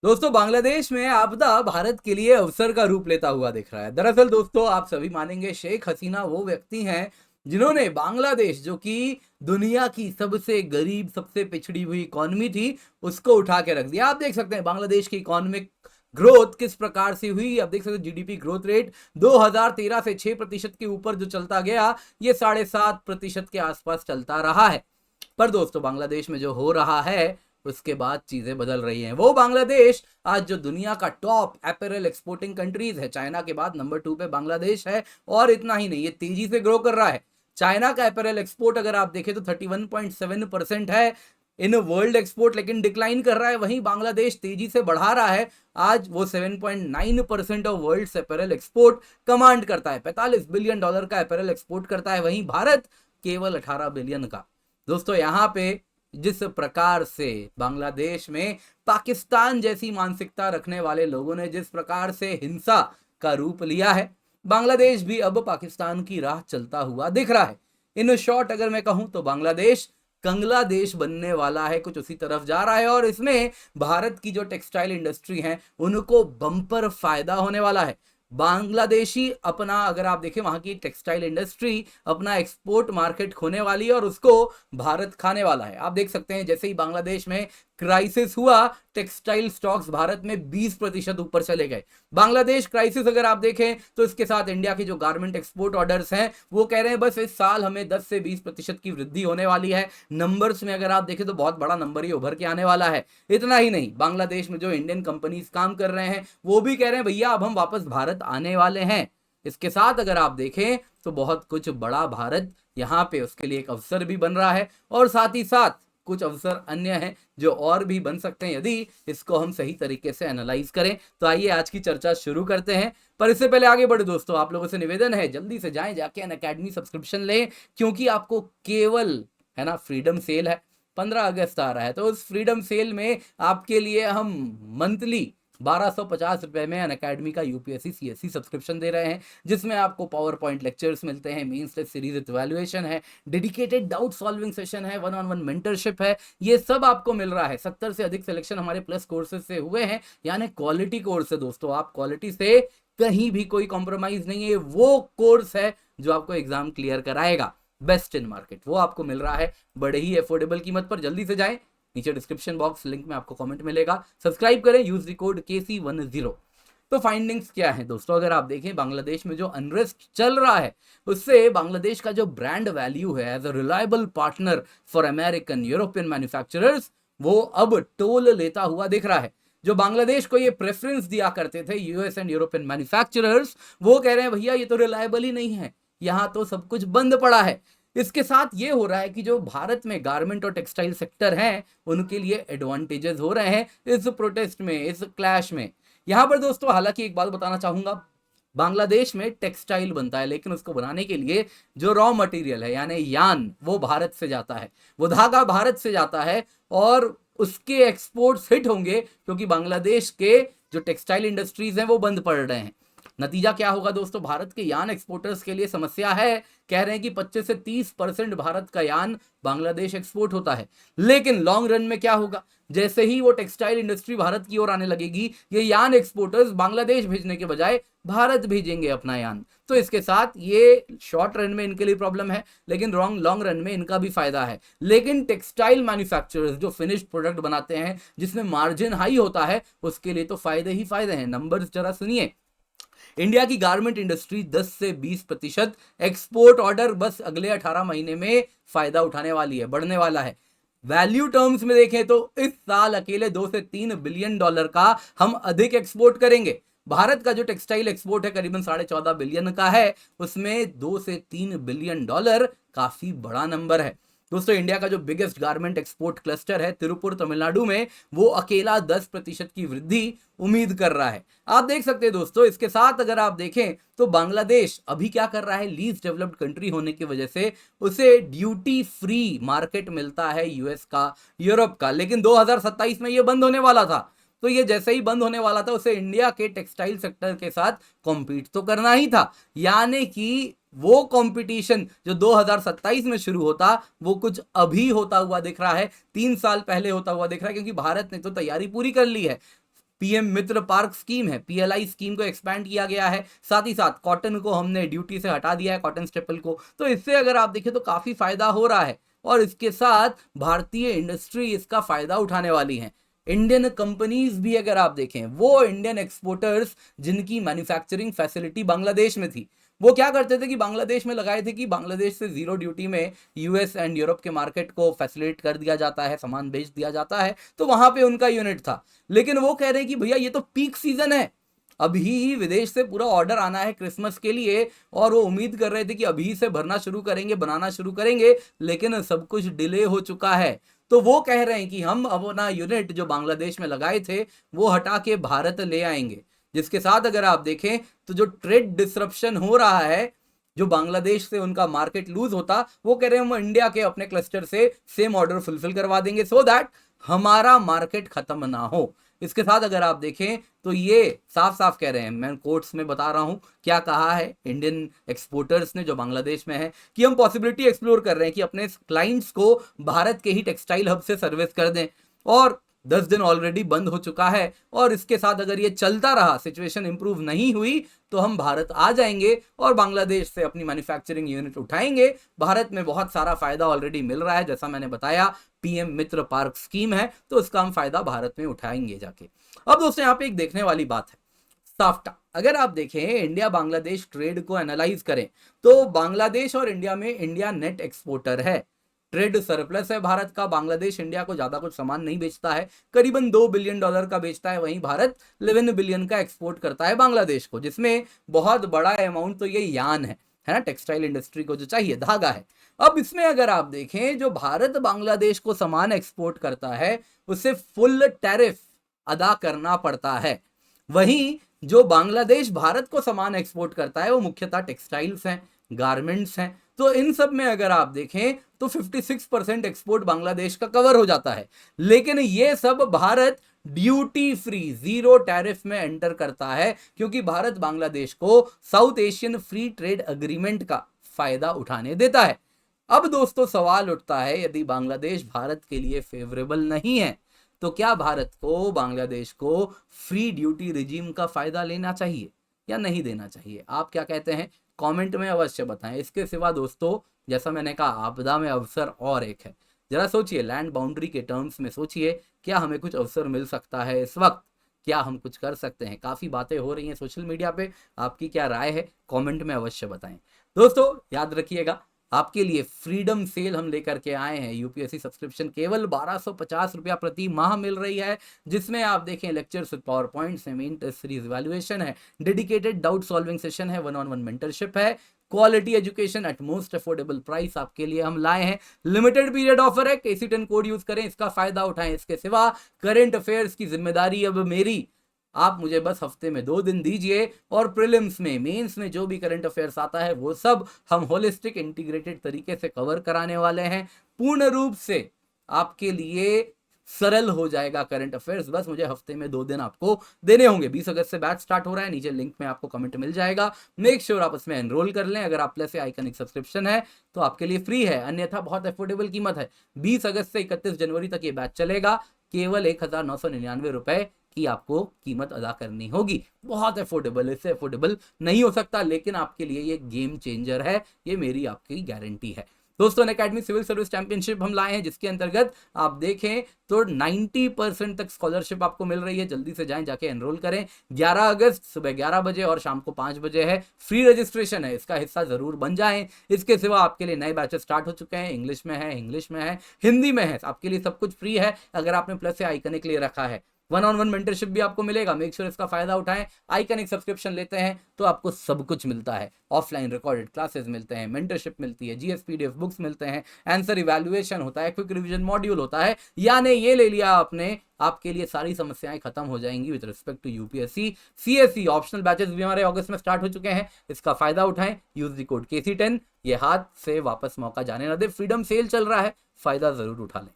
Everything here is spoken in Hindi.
दोस्तों, बांग्लादेश में आपदा भारत के लिए अवसर का रूप लेता हुआ दिख रहा है। दरअसल दोस्तों, आप सभी मानेंगे शेख हसीना वो व्यक्ति हैं जिन्होंने बांग्लादेश, जो कि दुनिया की सबसे गरीब, सबसे पिछड़ी हुई इकॉनमी थी, उसको उठा के रख दिया। आप देख सकते हैं बांग्लादेश की इकोनॉमिक ग्रोथ किस प्रकार से हुई। आप देख सकते हैं जीडीपी ग्रोथ रेट 2013 से 6% के ऊपर जो चलता गया, ये 7.5% के आसपास चलता रहा है। पर दोस्तों, बांग्लादेश में जो हो रहा है उसके बाद चीजें बदल रही हैं। वो बांग्लादेश आज जो दुनिया का टॉप अपैरल एक्सपोर्टिंग कंट्रीज है, चाइना के बाद नंबर 2 पे बांग्लादेश है। और इतना ही नहीं, ये तेजी से ग्रो कर रहा है। चाइना का अपैरल एक्सपोर्ट अगर आप देखें तो 31.7% है इन वर्ल्ड एक्सपोर्ट, लेकिन डिक्लाइन कर रहा है। वहीं बांग्लादेश तेजी से बढ़ा रहा है। आज वो 7.9% of world apparel export command करता है। $45 बिलियन का अपैरल एक्सपोर्ट करता है। वहीं भारत केवल 18 बिलियन का। दोस्तों, यहां पे जिस प्रकार से बांग्लादेश में पाकिस्तान जैसी मानसिकता रखने वाले लोगों ने जिस प्रकार से हिंसा का रूप लिया है, बांग्लादेश भी अब पाकिस्तान की राह चलता हुआ दिख रहा है। इन शॉर्ट अगर मैं कहूं तो बांग्लादेश कंगला देश बनने वाला है, कुछ उसी तरफ जा रहा है। और इसमें भारत की जो टेक्सटाइल इंडस्ट्री है उनको बम्पर फायदा होने वाला है। बांग्लादेशी अपना, अगर आप देखें, वहां की टेक्सटाइल इंडस्ट्री अपना एक्सपोर्ट मार्केट खोने वाली है और उसको भारत खाने वाला है। आप देख सकते हैं जैसे ही बांग्लादेश में क्राइसिस हुआ, टेक्सटाइल स्टॉक्स भारत में 20% ऊपर चले गए। बांग्लादेश क्राइसिस अगर आप देखें तो इसके साथ इंडिया की जो गारमेंट एक्सपोर्ट ऑर्डर्स हैं वो कह रहे हैं बस इस साल हमें 10 से 20% की वृद्धि होने वाली है। नंबर्स में अगर आप देखें तो बहुत बड़ा नंबर ही उभर के आने वाला है। इतना ही नहीं, बांग्लादेश में जो इंडियन कंपनीज काम कर रहे हैं वो भी कह रहे हैं भैया अब हम वापस भारत आने वाले हैं। इसके साथ अगर आप देखें तो बहुत कुछ बड़ा भारत यहाँ पे उसके लिए एक अवसर भी बन रहा है। और साथ ही साथ कुछ अवसर अन्य हैं जो और भी बन सकते हैं यदि इसको हम सही तरीके से एनालाइज करें। तो आइए आज की चर्चा शुरू करते हैं। पर इससे पहले आगे बढ़े दोस्तों, आप लोगों से निवेदन है जल्दी से जाएं, जाके अनअकैडमी सब्सक्रिप्शन लें, क्योंकि आपको केवल, है ना, फ्रीडम सेल है। 15 अगस्त आ रहा है, तो उस फ्रीडम सेल में आपके लिए हम मंथली 1250 रुपए में अनअकैडमी का यूपीएससी सीएससी सब्सक्रिप्शन दे रहे हैं, जिसमें आपको पावर पॉइंट लेक्चर्स मिलते हैं, मेंस टेस्ट सीरीज इवैल्यूएशन है, डेडिकेटेड डाउट सॉल्विंग सेशन है, 1-on-1 मेंटरशिप है। ये सब आपको मिल रहा है। 70 से अधिक सिलेक्शन हमारे प्लस कोर्सेज से हुए हैं, यानी क्वालिटी कोर्स है दोस्तों। आप क्वालिटी से कहीं भी कोई कॉम्प्रोमाइज नहीं है। वो कोर्स है जो आपको एग्जाम क्लियर कराएगा। बेस्ट इन मार्केट वो आपको मिल रहा है बड़े ही अफोर्डेबल कीमत पर। जल्दी से जाएं, नीचे डिस्क्रिप्शन बॉक्स लिंक में आपको कमेंट मिलेगा। सब्सक्राइब करें, यूज द कोड KC10। तो फाइंडिंग्स क्या है दोस्तों, अगर आप देखें बांग्लादेश में जो अनरेस्ट चल रहा है उससे बांग्लादेश का जो ब्रांड वैल्यू है as a reliable partner for American European manufacturers, वो अब टोल लेता हुआ दिख रहा है। जो बांग्लादेश को ये प्रेफरेंस दिया करते थे यूएस एंड यूरोपियन मैन्युफैक्चरर्स, वो कह रहे हैं भैया ये तो रिलायबल ही नहीं है, यहां तो सब कुछ बंद पड़ा है। इसके साथ ये हो रहा है कि जो भारत में गारमेंट और टेक्सटाइल सेक्टर हैं उनके लिए एडवांटेजेस हो रहे हैं इस प्रोटेस्ट में, इस क्लैश में। यहां पर दोस्तों हालांकि एक बात बताना चाहूंगा, बांग्लादेश में टेक्सटाइल बनता है, लेकिन उसको बनाने के लिए जो रॉ मटेरियल है यानी यान, वो भारत से जाता है, वो धागा भारत से जाता है। और उसके एक्सपोर्ट्स हिट होंगे क्योंकि बांग्लादेश के जो टेक्सटाइल इंडस्ट्रीज हैं वो बंद पड़ रहे हैं। नतीजा क्या होगा दोस्तों, भारत के यान एक्सपोर्टर्स के लिए समस्या है। कह रहे हैं कि 25 से 30% भारत का यान बांग्लादेश एक्सपोर्ट होता है। लेकिन लॉन्ग रन में क्या होगा, जैसे ही वो टेक्सटाइल इंडस्ट्री भारत की ओर आने लगेगी, ये यान एक्सपोर्टर्स बांग्लादेश भेजने के बजाय भारत भेजेंगे अपना यान। तो इसके साथ ये शॉर्ट रन में इनके लिए प्रॉब्लम है, लेकिन लॉन्ग रन में इनका भी फायदा है। लेकिन टेक्सटाइल मैन्युफैक्चरर्स जो फिनिश्ड प्रोडक्ट बनाते हैं जिसमें मार्जिन हाई होता है, उसके लिए तो फायदे ही फायदे हैं। नंबर्स जरा सुनिए, इंडिया की गारमेंट इंडस्ट्री 10 से 20% एक्सपोर्ट ऑर्डर बस अगले 18 महीने में फायदा उठाने वाली है, बढ़ने वाला है। वैल्यू टर्म्स में देखें तो इस साल अकेले 2 से 3 बिलियन डॉलर का हम अधिक एक्सपोर्ट करेंगे। भारत का जो टेक्सटाइल एक्सपोर्ट है करीबन 14.5 बिलियन का है, उसमें 2 से 3 बिलियन डॉलर काफी बड़ा नंबर है। दोस्तों, इंडिया का जो बिगेस्ट गारमेंट एक्सपोर्ट क्लस्टर है तिरुपुर तमिलनाडु में, वो अकेला 10% की वृद्धि उम्मीद कर रहा है। आप देख सकते हैं दोस्तों, इसके साथ अगर आप देखें तो बांग्लादेश अभी क्या कर रहा है, लीस्ट डेवलप्ड कंट्री होने की वजह से उसे ड्यूटी फ्री मार्केट मिलता है यूएस का, यूरोप का। लेकिन 2027 में ये बंद होने वाला था। तो ये जैसे ही बंद होने वाला था उसे इंडिया के टेक्सटाइल सेक्टर के साथ कॉम्पीट तो करना ही था। यानी कि वो कंपटीशन जो 2027 में शुरू होता वो कुछ अभी होता हुआ दिख रहा है, 3 साल पहले होता हुआ दिख रहा है, क्योंकि भारत ने तो तैयारी पूरी कर ली है। पीएम मित्र पार्क स्कीम है, पीएलआई स्कीम को एक्सपैंड किया गया है। साथ ही साथ कॉटन को हमने ड्यूटी से हटा दिया है, कॉटन स्टेपल को। तो इससे अगर आप देखें तो काफी फायदा हो रहा है और इसके साथ भारतीय इंडस्ट्री इसका फायदा उठाने वाली है। इंडियन कंपनीज भी अगर आप देखें, वो इंडियन एक्सपोर्टर्स जिनकी मैन्युफैक्चरिंग फैसिलिटी बांग्लादेश में थी, वो क्या करते थे कि बांग्लादेश में लगाए थे कि बांग्लादेश से जीरो ड्यूटी में यूएस एंड यूरोप के मार्केट को फैसिलिटेट कर दिया जाता है, सामान बेच दिया जाता है, तो वहां पे उनका यूनिट था। लेकिन वो कह रहे हैं कि भैया ये तो पीक सीजन है, अभी ही विदेश से पूरा ऑर्डर आना है क्रिसमस के लिए, और वो उम्मीद कर रहे थे कि अभी से भरना शुरू करेंगे, बनाना शुरू करेंगे, लेकिन सब कुछ डिले हो चुका है। तो वो कह रहे हैं कि हम अपना यूनिट जो बांग्लादेश में लगाए थे वो हटा के भारत ले आएंगे, जिसके साथ अगर आप देखें तो जो ट्रेड डिसरप्शन हो रहा है, जो बांग्लादेश से उनका मार्केट लूज होता, वो कह रहे हैं हम इंडिया के अपने क्लस्टर से सेम ऑर्डर फुलफिल करवा देंगे, सो दैट हमारा मार्केट खत्म ना हो। इसके साथ अगर आप देखें तो ये साफ साफ कह रहे हैं, मैं कोट्स में बता रहा हूं क्या कहा है इंडियन एक्सपोर्टर्स ने जो बांग्लादेश में है, कि हम पॉसिबिलिटी एक्सप्लोर कर रहे हैं कि अपने क्लाइंट्स को भारत के ही टेक्सटाइल हब से सर्विस कर दें, और 10 दिन ऑलरेडी बंद हो चुका है। और इसके साथ अगर ये चलता रहा, सिचुएशन इंप्रूव नहीं हुई, तो हम भारत आ जाएंगे और बांग्लादेश से अपनी मैन्युफैक्चरिंग यूनिट उठाएंगे। भारत में बहुत सारा फायदा ऑलरेडी मिल रहा है, जैसा मैंने बताया पीएम मित्र पार्क स्कीम है, तो इसका हम फायदा भारत में उठाएंगे जाके। अब दोस्तों यहाँ पे एक देखने वाली बात है, साफ्टा। अगर आप देखें इंडिया बांग्लादेश ट्रेड को एनालाइज करें तो बांग्लादेश और इंडिया में इंडिया नेट एक्सपोर्टर है, ट्रेड सरप्लस है भारत का। बांग्लादेश इंडिया को ज्यादा कुछ सामान नहीं बेचता है, करीबन $2 बिलियन का बेचता है, वहीं भारत 11 बिलियन का एक्सपोर्ट करता है बांग्लादेश को, जिसमें बहुत बड़ा अमाउंट तो ये यान है ना, टेक्सटाइल इंडस्ट्री को जो चाहिए धागा है। अब इसमें अगर आप देखें जो भारत बांग्लादेश को सामान एक्सपोर्ट करता है उसे फुल टैरिफ अदा करना पड़ता है, वहीं जो बांग्लादेश भारत को सामान एक्सपोर्ट करता है वो मुख्यतः टेक्सटाइल्स हैं, गारमेंट्स हैं। तो इन सब में अगर आप देखें तो 56% एक्सपोर्ट बांग्लादेश का कवर हो जाता है, लेकिन ये सब Bharat duty free zero tariff में एंटर करता है, क्योंकि भारत बांग्लादेश को south Asian free trade agreement का फायदा उठाने देता है। अब दोस्तों सवाल उठता है, यदि बांग्लादेश भारत के लिए फेवरेबल नहीं है तो क्या भारत को बांग्लादेश को फ्री ड्यूटी रिजीम का फायदा लेना चाहिए या नहीं देना चाहिए? आप क्या कहते हैं कमेंट में अवश्य बताएं। इसके सिवा दोस्तों जैसा मैंने कहा, आपदा में अवसर और एक है। जरा सोचिए, लैंड बाउंड्री के टर्म्स में सोचिए, क्या हमें कुछ अवसर मिल सकता है इस वक्त? क्या हम कुछ कर सकते हैं? काफी बातें हो रही हैं सोशल मीडिया पे, आपकी क्या राय है कमेंट में अवश्य बताएं। दोस्तों याद रखिएगा, आपके लिए फ्रीडम सेल हम लेकर के आए हैं। यूपीएससी सब्सक्रिप्शन केवल 1250 रुपया प्रति माह मिल रही है, जिसमें आप देखें लेक्चर्स विद पावर पॉइंट्स है, मेन टेस्ट सीरीज इवैल्यूएशन है, डेडिकेटेड डाउट सॉल्विंग सेशन है, 1-on-1 मेंटरशिप है, quality education at most affordable price आपके लिए हम लाए हैं। लिमिटेड पीरियड ऑफर है, KC10 कोड यूज करें, इसका फायदा उठाएं। इसके सिवा करंट अफेयर्स की जिम्मेदारी अब मेरी, आप मुझे बस हफ्ते में 2 दिन दीजिए और प्रीलिम्स में मेंस में जो भी करंट अफेयर्स आता है वो सब हम होलिस्टिक इंटीग्रेटेड तरीके से कवर कराने वाले हैं। पूर्ण रूप से आपके लिए सरल हो जाएगा करंट अफेयर्स, बस मुझे हफ्ते में 2 दिन आपको देने होंगे। 20 अगस्त से बैच स्टार्ट हो रहा है, नीचे लिंक में आपको कमेंट मिल जाएगा, मेक श्योर आप उसमें एनरोल कर लें। अगर आप प्लस आइकनिक सब्सक्रिप्शन है तो आपके लिए फ्री है, अन्यथा बहुत अफोर्डेबल कीमत है। 20 अगस्त से 31 जनवरी तक ये बैच चलेगा, केवल 1999 रुपए की आपको कीमत अदा करनी होगी। बहुत अफोर्डेबल, इससे अफोर्डेबल नहीं हो सकता, लेकिन आपके लिए ये गेम चेंजर है, ये मेरी आपकी गारंटी है। दोस्तों अकेडमी सिविल सर्विस चैंपियनशिप हम लाए हैं, जिसके अंतर्गत आप देखें तो 90% तक स्कॉलरशिप आपको मिल रही है। जल्दी से जाएं, जाके एनरोल करें। 11 अगस्त सुबह 11 बजे और शाम को 5 बजे है, फ्री रजिस्ट्रेशन है, इसका हिस्सा जरूर बन जाएं। इसके सिवा आपके लिए नए बैचेस स्टार्ट हो चुके हैं, इंग्लिश में है, हिंदी में है, आपके लिए सब कुछ फ्री है। अगर आपने प्लस से आइकनिक ले रखा है, 1-on-1 मेंटरशिप भी आपको मिलेगा, मेक श्योर इसका फायदा उठाएं। आइकनिक सब्सक्रिप्शन लेते हैं तो आपको सब कुछ मिलता है, ऑफलाइन रिकॉर्डेड क्लासेस मिलते हैं, मेंटरशिप मिलती है, GS PDF बुक्स मिलते हैं, आंसर इवैल्यूएशन होता है, क्विक रिवीजन मॉड्यूल होता है। यानी ये ले लिया आपने, आपके लिए सारी समस्याएं खत्म हो जाएंगी with respect to UPSC CSE। Optional batches भी हमारे अगस्त में स्टार्ट हो चुके हैं, इसका फायदा उठाएं, यूज द कोड KC10। ये हाथ से वापस मौका जाने ना दे, फ्रीडम सेल चल रहा है, फायदा जरूर उठा लें।